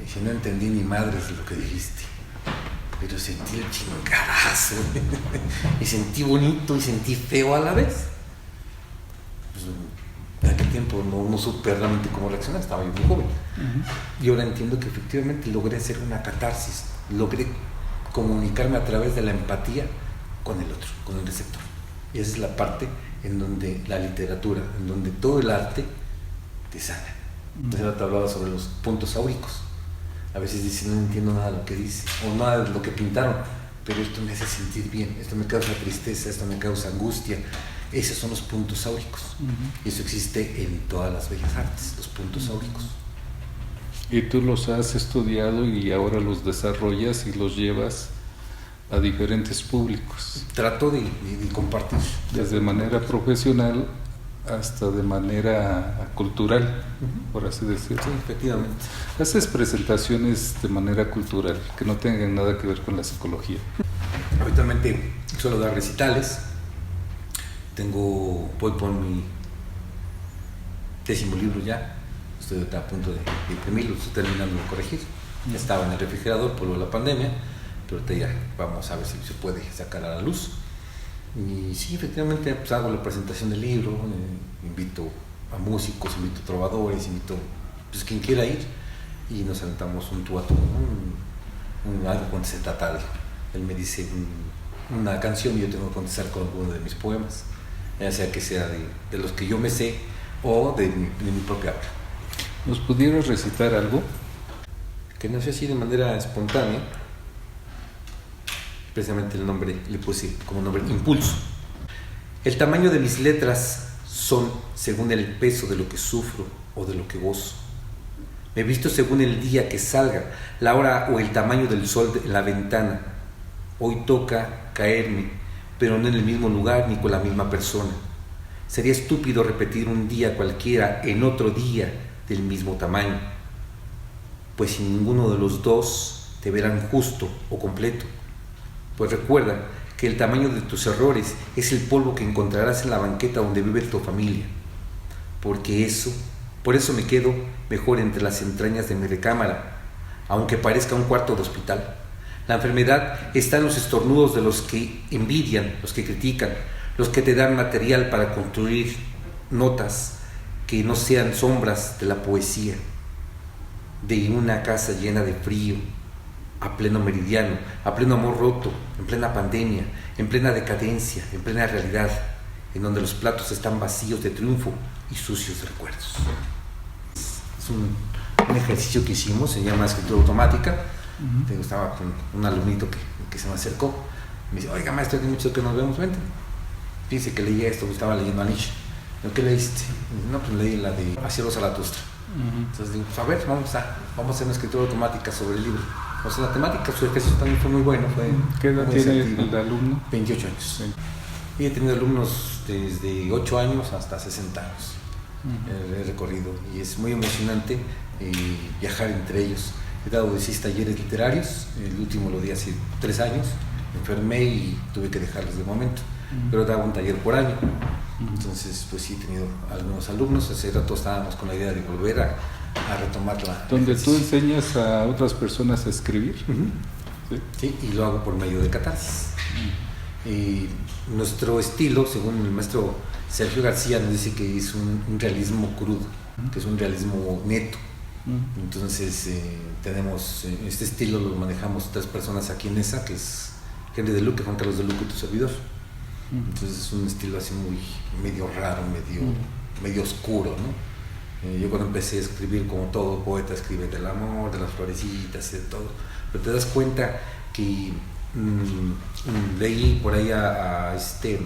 Y dice, no entendí ni madres de lo que dijiste. Pero sentí el chingadazo. Y sentí bonito y sentí feo a la vez. Pues, en aquel tiempo no supe realmente cómo reaccionar, estaba yo muy joven. Y ahora entiendo que efectivamente logré hacer una catarsis, logré comunicarme a través de la empatía con el otro, con el receptor. Y esa es la parte en donde la literatura, en donde todo el arte te sana. Entonces ahora te hablaba sobre los puntos áuricos. A veces dicen, no entiendo nada de lo que dice, o nada de lo que pintaron, pero esto me hace sentir bien, esto me causa tristeza, esto me causa angustia. Esos son los puntos áuricos. Y eso existe en todas las bellas artes, los puntos áuricos. Y tú los has estudiado y ahora los desarrollas y los llevas a diferentes públicos. Trato de compartir. Desde manera profesional hasta de manera cultural, por así decirlo. Sí, efectivamente. Haces presentaciones de manera cultural, que no tengan nada que ver con la psicología. Habitualmente suelo dar recitales. Voy por mi 10º libro ya. Estoy a punto de imprimirlo, estoy terminando de corregir. Estaba en el refrigerador por lo de la pandemia, pero ahorita ya vamos a ver si se puede sacar a la luz. Y sí, efectivamente, pues hago la presentación del libro, invito a músicos, invito a trovadores, invito pues quien quiera ir y nos aventamos un tú a tú, algo cuando se trata de él me dice una canción y yo tengo que contestar con alguno de mis poemas, ya sea que sea de los que yo me sé o de mi propia obra. ¿Nos pudieras recitar algo? Que no sea así de manera espontánea. Precisamente el nombre le puse como nombre Impulso. El tamaño de mis letras son según el peso de lo que sufro o de lo que gozo. Me visto según el día que salga, la hora o el tamaño del sol en la ventana. Hoy toca caerme, pero no en el mismo lugar ni con la misma persona. Sería estúpido repetir un día cualquiera en otro día del mismo tamaño, pues si ninguno de los dos te verán justo o completo. Pues recuerda que el tamaño de tus errores es el polvo que encontrarás en la banqueta donde vive tu familia. Por eso me quedo mejor entre las entrañas de mi recámara, aunque parezca un cuarto de hospital. La enfermedad está en los estornudos de los que envidian, los que critican, los que te dan material para construir notas que no sean sombras de la poesía, de una casa llena de frío, a pleno meridiano, a pleno amor roto, en plena pandemia, en plena decadencia, en plena realidad, en donde los platos están vacíos de triunfo y sucios de recuerdos. Es un ejercicio que hicimos, se llama escritura automática. Estaba con un alumnito que se me acercó, me dice, oiga maestro, tiene mucho que nos vemos, vente. Fíjese que leí esto, estaba leyendo a Nietzsche. ¿Qué leíste? No, pues leí la de Hacia los Zaratustra. Entonces digo, pues a ver, vamos a hacer una escritura automática sobre el libro. O sea, la temática, su ejercicio también fue muy bueno. ¿Qué edad tiene el alumno? 28 años. Sí. Y he tenido alumnos desde 8 años hasta 60 años. He recorrido y es muy emocionante viajar entre ellos. He dado 16 talleres literarios, el último lo di hace 3 años, me enfermé y tuve que dejarlos de momento, pero daba un taller por año. Entonces, pues sí, he tenido algunos alumnos. Hace rato estábamos con la idea de volver a retomarla. ¿Donde tú enseñas a otras personas a escribir? Sí, y lo hago por medio de catarsis. Y nuestro estilo, según el maestro Sergio García, nos dice que es un realismo crudo, que es un realismo neto. Entonces, tenemos este estilo, lo manejamos 3 personas aquí en ESA, que es Henry de Luque, Juan Carlos de Luque y tu servidor. Entonces es un estilo así muy medio raro, medio oscuro, ¿no? Yo cuando empecé a escribir, como todo poeta, escribe del amor, de las florecitas y de todo, pero te das cuenta que leí por ahí a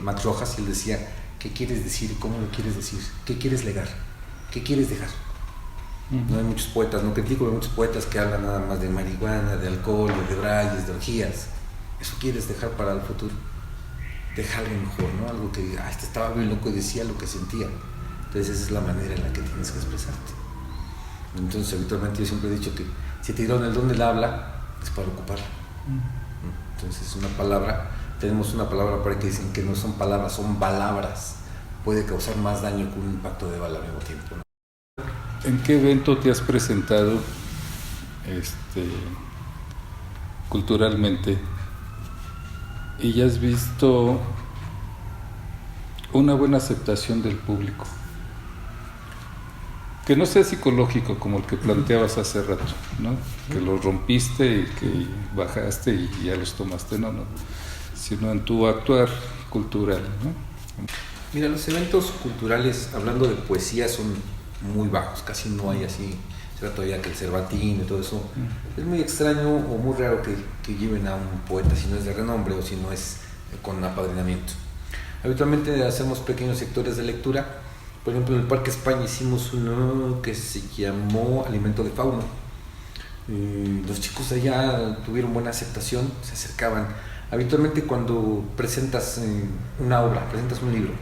Max Rojas y él decía, ¿qué quieres decir y cómo lo quieres decir? ¿Qué quieres legar? ¿Qué quieres dejar? No hay muchos poetas, no critico, hay muchos poetas que hablan nada más de marihuana, de alcohol, de brayes, de orgías. Eso quieres dejar para el futuro. Deja algo mejor, ¿no? Algo que diga, este estaba bien loco y decía lo que sentía. Entonces esa es la manera en la que tienes que expresarte. Entonces habitualmente yo siempre he dicho que si te dieron el don del habla, es para ocuparlo. Entonces una palabra, tenemos una palabra por ahí que dicen que no son palabras, son balabras. Puede causar más daño que un impacto de bala al mismo tiempo, ¿no? ¿En qué evento te has presentado culturalmente y ya has visto una buena aceptación del público? Que no sea psicológico como el que planteabas hace rato, ¿no? Que los rompiste y que bajaste y ya los tomaste, no, sino en tu actuar cultural, ¿no? Mira, los eventos culturales, hablando de poesía, son muy bajos, casi no hay así, será todavía que el Cervantino y todo eso. Es muy extraño o muy raro que lleven a un poeta si no es de renombre o si no es con apadrinamiento. Habitualmente hacemos pequeños sectores de lectura. Por ejemplo, en el Parque España hicimos uno que se llamó Alimento de Fauna. Los chicos de allá tuvieron buena aceptación, se acercaban. Habitualmente cuando presentas una obra, presentas un libro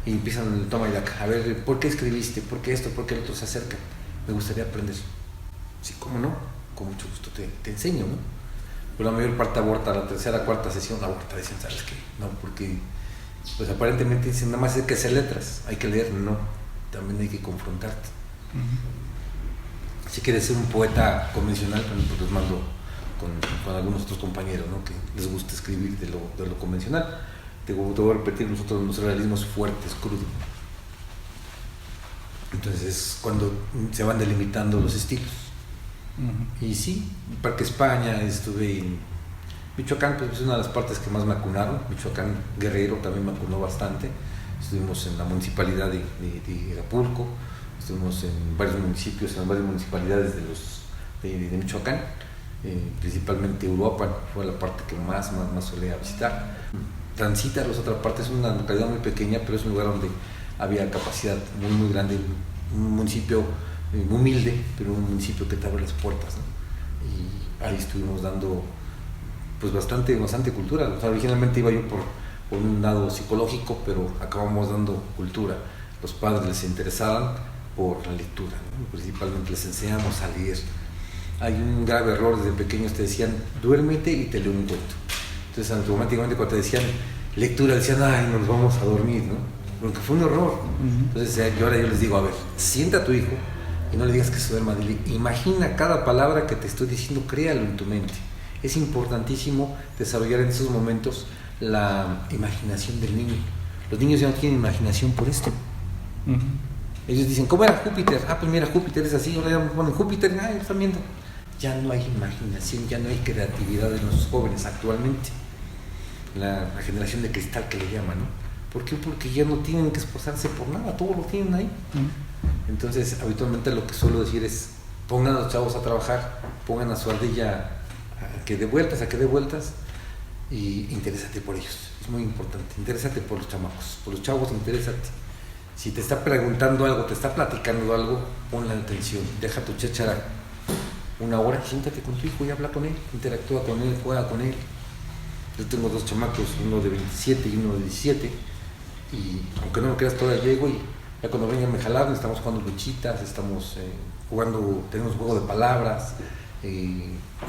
y empiezan el toma y daca, a ver, ¿por qué escribiste? ¿Por qué esto? ¿Por qué el otro? Se acercan. Me gustaría aprender. Sí, ¿cómo no? Con mucho gusto te enseño, ¿no? Pero la mayor parte aborta, la tercera, cuarta sesión aborta, dicen, ¿sabes qué? No, porque pues aparentemente dicen, nada más hay que hacer letras, hay que leer, no, también hay que confrontarte. Si quieres ser un poeta convencional, pues los mando con algunos otros compañeros, ¿no? Que les gusta escribir de lo convencional. Te voy a repetir, nosotros nos realismos fuertes, crudos. Entonces, cuando se van delimitando los estilos. Y sí, en Parque España, estuve en Michoacán, pues es una de las partes que más me acunaron. Michoacán, Guerrero también me acunó bastante. Estuvimos en la municipalidad de Acapulco, estuvimos en varios municipios, en varias municipalidades de Michoacán, principalmente Uruapan, fue la parte que más solía visitar. Transítaros, otra parte, es una localidad muy pequeña, pero es un lugar donde había capacidad muy grande, un municipio muy humilde, pero un municipio que te abre las puertas, ¿no? Y ahí estuvimos dando pues bastante cultura. O sea, originalmente iba yo por un lado psicológico, pero acabamos dando cultura. Los padres les interesaban por la lectura, ¿no? Principalmente les enseñamos a leer. Hay un grave error, desde pequeños te decían, duérmete y te leo un cuento. Entonces automáticamente cuando te decían lectura, decían, ay, nos vamos a dormir, ¿no? Porque fue un error. Entonces yo les digo, a ver, sienta a tu hijo y no le digas que se duerma, dile, imagina cada palabra que te estoy diciendo, créalo en tu mente. Es importantísimo desarrollar en esos momentos la imaginación del niño. Los niños ya no tienen imaginación por esto. Ellos dicen, ¿cómo era Júpiter? Ah, pues mira, Júpiter es así, ahora ya me ponen Júpiter, están viendo. Ya no hay imaginación, ya no hay creatividad en los jóvenes actualmente. La generación de cristal que le llaman, ¿no? ¿Por qué? Porque ya no tienen que esforzarse por nada, todo lo tienen ahí. Entonces, habitualmente lo que suelo decir es, pongan a los chavos a trabajar, pongan a su ardilla a que dé vueltas y interésate por ellos. Es muy importante, interésate por los chamacos, por los chavos, interésate. Si te está preguntando algo, te está platicando algo, ponle atención, deja tu cháchara una hora, siéntate con tu hijo y habla con él, interactúa con él, juega con él. Yo tengo dos chamacos, uno de 27 y uno de 17, y aunque no me creas, todavía llego y ya cuando vengan me jalaron, estamos jugando luchitas, estamos jugando, tenemos juego de palabras,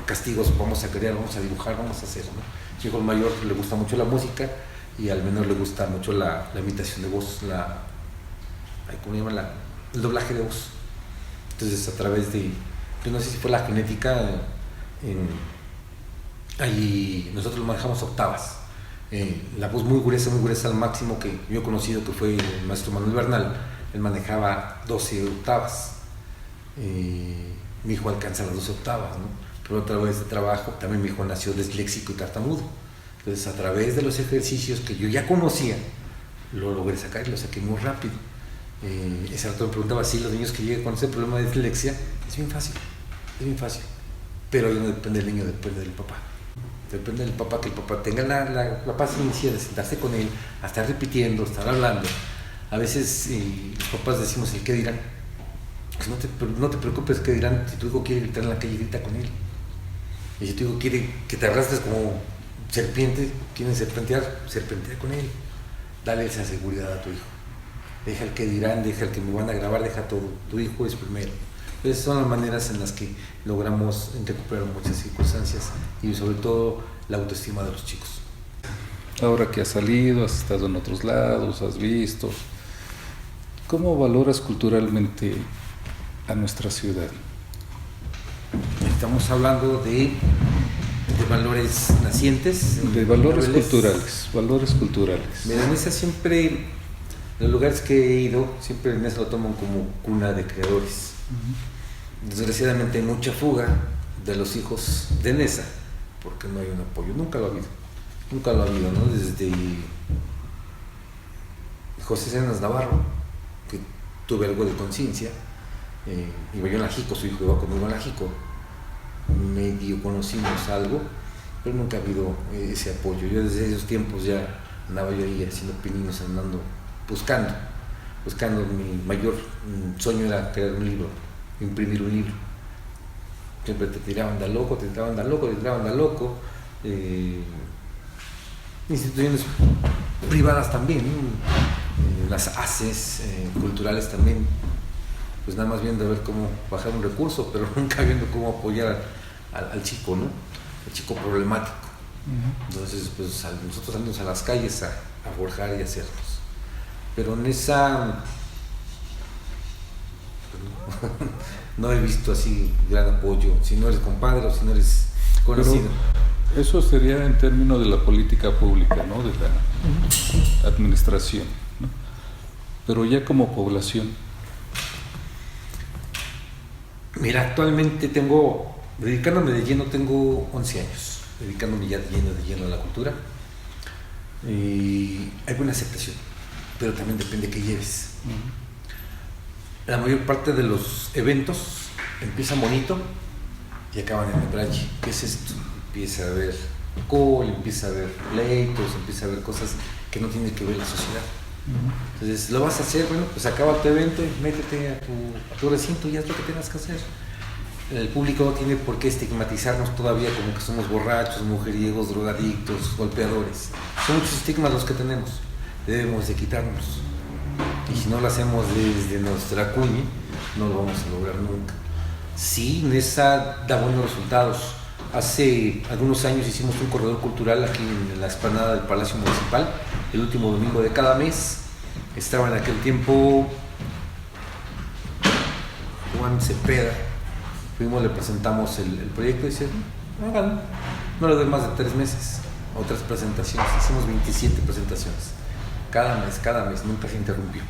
castigos, vamos a crear, vamos a dibujar, vamos a hacer, ¿no? Mi hijo el mayor le gusta mucho la música y al menor le gusta mucho la imitación de voz, ¿cómo se llama? El doblaje de voz. Entonces a través de, yo no sé si fue la genética, ahí nosotros lo manejamos octavas. La voz muy gruesa al máximo que yo he conocido, que fue el maestro Manuel Bernal, él manejaba 12 octavas. Mi hijo alcanza las 12 octavas, ¿no? Pero a través de trabajo, también mi hijo nació disléxico y tartamudo. Entonces a través de los ejercicios que yo ya conocía, lo logré sacar y lo saqué muy rápido. Ese rato me preguntaba si los niños que llegan con ese problema de dislexia, es bien fácil, pero no depende del niño, depende del papá. Depende del papá, que el papá tenga la paciencia de sentarse con él, a estar repitiendo, a estar hablando. A veces los papás decimos el qué dirán, pues no te preocupes que dirán, si tu hijo quiere gritar en la calle, grita con él. Y si tu hijo quiere que te arrastres como serpiente, quieren serpentea con él. Dale esa seguridad a tu hijo. Deja el que dirán, deja el que me van a grabar, deja todo. Tu hijo es primero. Esas son las maneras en las que logramos recuperar muchas circunstancias y sobre todo la autoestima de los chicos. Ahora que has salido, has estado en otros lados, has visto, ¿cómo valoras culturalmente a nuestra ciudad? Estamos hablando de valores nacientes. De valores culturales. Mira, en esa siempre, en los lugares que he ido, siempre en eso lo toman como cuna de creadores. Desgraciadamente hay mucha fuga de los hijos de Nesa, porque no hay un apoyo, nunca lo ha habido, ¿no? Desde José Cenas Navarro, que tuve algo de conciencia, iba yo en la Jico, su hijo iba conmigo en la Jico, medio conocimos algo, pero nunca ha habido ese apoyo. Yo desde esos tiempos ya andaba yo ahí haciendo pininos, andando, buscando. Mi mayor sueño era crear un libro, imprimir un libro. Siempre te tiraban de loco. Instituciones privadas también, ¿no? Las ACES culturales también, pues nada más viendo a ver cómo bajar un recurso, pero nunca viendo cómo apoyar al chico, ¿no? El chico problemático. Entonces, pues nosotros salimos a las calles a forjar y a hacerlos. Pero en esa no he visto así gran apoyo, si no eres compadre o si no eres conocido. Pero eso sería en términos de la política pública, ¿no? De la administración, ¿no? Pero ya como población. Mira, actualmente dedicándome de lleno, tengo 11 años, dedicándome ya de lleno a la cultura. Y hay buena aceptación, pero también depende de qué lleves. La mayor parte de los eventos empiezan bonito y acaban en el braille. ¿Qué es esto? Empieza a haber alcohol, empieza a haber pleitos, empieza a haber cosas que no tienen que ver la sociedad. Entonces, lo vas a hacer, bueno, pues acaba tu evento, métete a tu recinto y haz lo que tengas que hacer. El público no tiene por qué estigmatizarnos todavía como que somos borrachos, mujeriegos, drogadictos, golpeadores. Son muchos estigmas los que tenemos, debemos de quitarnos. Y si no lo hacemos desde nuestra cuña, no lo vamos a lograr nunca. Sí, Nesa da buenos resultados. Hace algunos años hicimos un corredor cultural aquí en la explanada del Palacio Municipal, el último domingo de cada mes. Estaba en aquel tiempo Juan Cepeda. Fuimos, le presentamos el proyecto y dice, no lo doy más de 3 meses. Otras presentaciones, hicimos 27 presentaciones. Cada mes, nunca se interrumpió.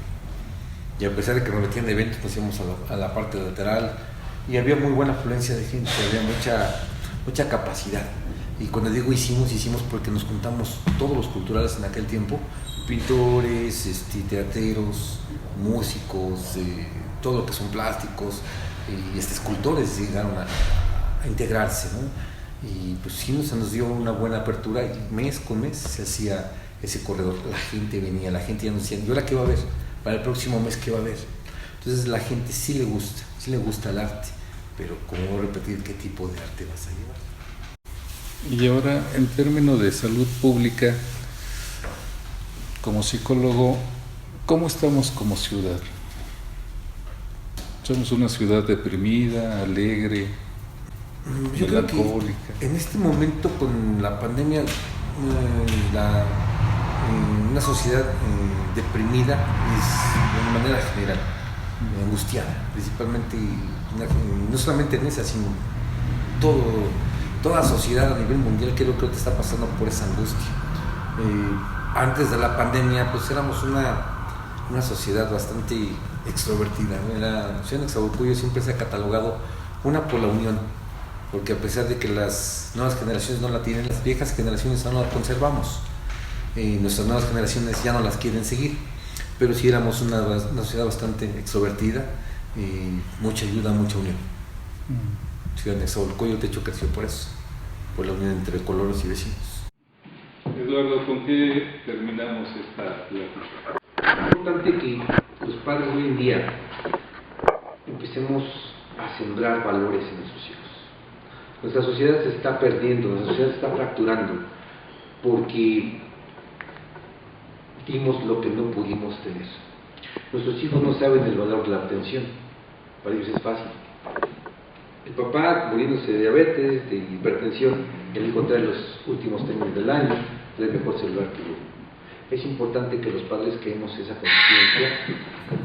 Y a pesar de que nos metían de eventos, nos íbamos a la parte lateral y había muy buena afluencia de gente, había mucha capacidad. Y cuando digo hicimos porque nos juntamos todos los culturales en aquel tiempo, pintores, teateros, músicos, todo lo que son plásticos, y escultores llegaron a integrarse, ¿no? Y pues sí, se nos dio una buena apertura y mes con mes se hacía ese corredor. La gente venía, la gente ya nos decía, ¿y ahora qué va a haber? Para el próximo mes, ¿qué va a haber? Entonces la gente sí le gusta el arte, pero ¿cómo repetir qué tipo de arte vas a llevar? Y ahora, en términos de salud pública, como psicólogo, ¿cómo estamos como ciudad? ¿Somos una ciudad deprimida, alegre, Yo creo que melancólica? en este momento con la pandemia, una sociedad deprimida es de manera general, angustiada, principalmente, no solamente en esa, sino toda sociedad a nivel mundial creo que está pasando por esa angustia. Antes de la pandemia, pues éramos una sociedad bastante extrovertida, ¿no? La ciudad de Nezahualcóyotl siempre se ha catalogado por la unión, porque a pesar de que las nuevas generaciones no la tienen, las viejas generaciones aún la conservamos. Nuestras nuevas generaciones ya no las quieren seguir, pero sí éramos una sociedad bastante extrovertida, mucha ayuda, mucha unión. Ciudad de Nezahualcóyotl, de hecho, creció por eso, por la unión entre coloros y vecinos. Eduardo, ¿con qué terminamos esta plática? Es importante que los padres hoy en día empecemos a sembrar valores en nuestros hijos. Nuestra sociedad se está perdiendo, nuestra sociedad se está fracturando, porque dimos lo que no pudimos tener. Nuestros hijos no saben el valor de la atención, para ellos es fácil. El papá muriéndose de diabetes, de hipertensión, el hijo trae los últimos temas del año, trae el mejor celular que yo. Es importante que los padres creemos esa conciencia